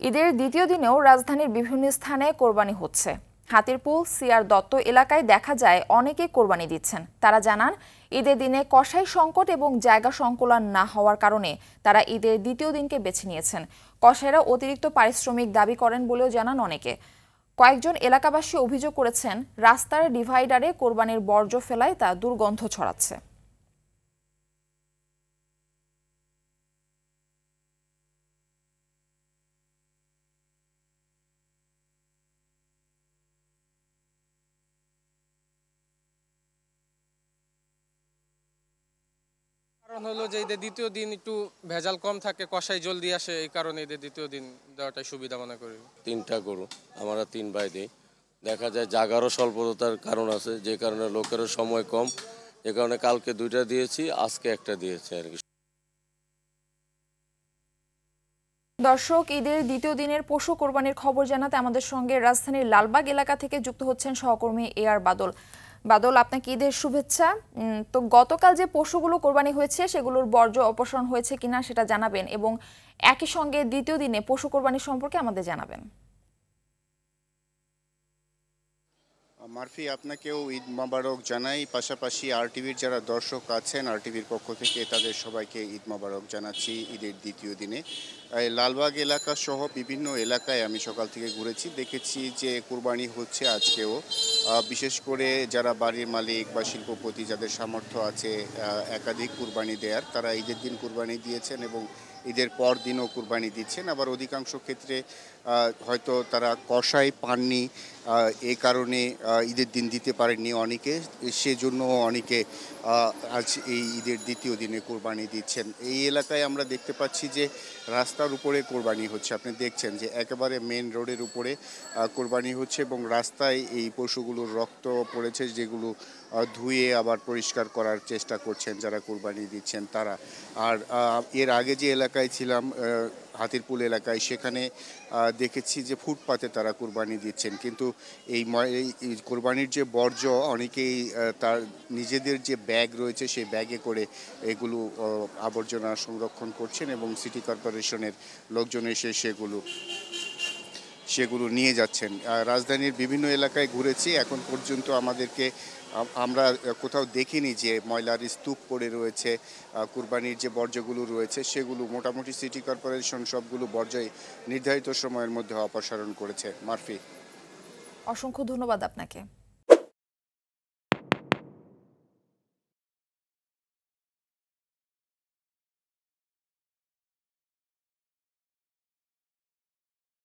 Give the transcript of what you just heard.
ঈদের দ্বিতীয় দিনেও রাজধানীর বিভিন্ন স্থানে কোরবানি হচ্ছে। হাতিরপুল সিআর দত্ত এলাকায় দেখা যায় অনেকে কোরবানি দিচ্ছেন। তারা জানান, ঈদের দিনে কসাই সংকট এবং জায়গা সংকুলান না হওয়ার কারণে তারা ঈদের দ্বিতীয় দিনকে বেছে নিয়েছেন। কসাইরা অতিরিক্ত পারিশ্রমিক দাবি করেন বলেও জানান অনেকে। কয়েকজন এলাকাবাসী অভিযোগ করেছেন, রাস্তার ডিভাইডারে কোরবানির বর্জ্য ফেলায় তা দুর্গন্ধ ছড়াচ্ছে। কারণ হলো যে ঈদের দ্বিতীয় দিন একটু ভেজাল কম থাকে, কষাই জলদি আসে, এই কারণে ঈদের দ্বিতীয় দিন দেওয়াটাই সুবিধা মনে করি। 3টা গরু আমরা 3 ভাই দিই। দেখা যায় জাগারও স্বল্পতার কারণ আছে, যে কারণে লোকেরও সময় কম, যে কারণে কালকে 2টা দিয়েছি, আজকে একটা দিয়েছি আর কি। দর্শক, ঈদের দ্বিতীয় দিনের পশু কোরবানির খবর জানাতে আমাদের সঙ্গে রাজধানীর লালবাগ এলাকা থেকে যুক্ত হচ্ছেন সহকর্মী এআর বাদল। বাদল, আপনাকে ঈদের শুভেচ্ছা। তো গতকাল যে পশুগুলো কোরবানি হয়েছে সেগুলোর বর্জ্য অপসারণ হয়েছে কিনা সেটা জানাবেন, এবং একই সঙ্গে দ্বিতীয় দিনে পশু কোরবানি সম্পর্কে আমাদের জানাবেন। মারফি, আপনাকেও ঈদ মোবারক জানাই। পাশাপাশি আরটিভির যারা দর্শক আছেন, আরটিভির পক্ষ থেকে তাদের সবাইকে ঈদ মোবারক জানাচ্ছি ঈদের দ্বিতীয় দিনে। লালবাগ এলাকা সহ বিভিন্ন এলাকায় আমি সকাল থেকে ঘুরেছি, দেখেছি যে কুরবানি হচ্ছে আজকেও। বিশেষ করে যারা বাড়ির মালিক বা শিল্পপতি, যাদের সামর্থ্য আছে একাধিক কুরবানি দেওয়ার, তারা ঈদের দিন কুরবানি দিয়েছেন এবং ঈদের পর দিনও কুরবানি দিচ্ছেন। আবার অধিকাংশ ক্ষেত্রে হয়তো তারা কষাই পাননি, এই কারণে ঈদের দিন দিতে পারেননি অনেকে, সেজন্য অনেকে আজ এই ঈদের দ্বিতীয় দিনে কোরবানি দিচ্ছেন। এই এলাকায় আমরা দেখতে পাচ্ছি যে রাস্তার উপরে কোরবানি হচ্ছে। আপনি দেখছেন যে একেবারে মেন রোডের উপরে কোরবানি হচ্ছে এবং রাস্তায় এই পশুগুলোর রক্ত পড়েছে, যেগুলো ধুয়ে আবার পরিষ্কার করার চেষ্টা করছেন যারা কোরবানি দিচ্ছেন তারা। আর এর আগে যে এলাকায় ছিলাম, হাতিরপুল এলাকায়, সেখানে দেখেছি যে ফুটপাতে তারা কোরবানি দিচ্ছেন। কিন্তু এই কোরবানির যে বর্জ্য, অনেকেই তার নিজেদের যে ব্যাগ রয়েছে সেই ব্যাগে করে এগুলো আবর্জনা সংরক্ষণ করছেন এবং সিটি কর্পোরেশনের লোকজন এসে সেগুলো নিয়ে যাচ্ছেন। রাজধানীর বিভিন্ন এলাকায় ঘুরেছি, এখন পর্যন্ত আমরা কোথাও দেখিনি যে ময়লার স্তূপ পড়ে রয়েছে। কুরবানির যে বর্জ্যগুলো রয়েছে সেগুলো মোটামুটি সিটি কর্পোরেশন সবগুলো বর্জ্যই নির্ধারিত সময়ের মধ্যে অপসারণ করেছে। মারফি, অসংখ্য ধন্যবাদ আপনাকে।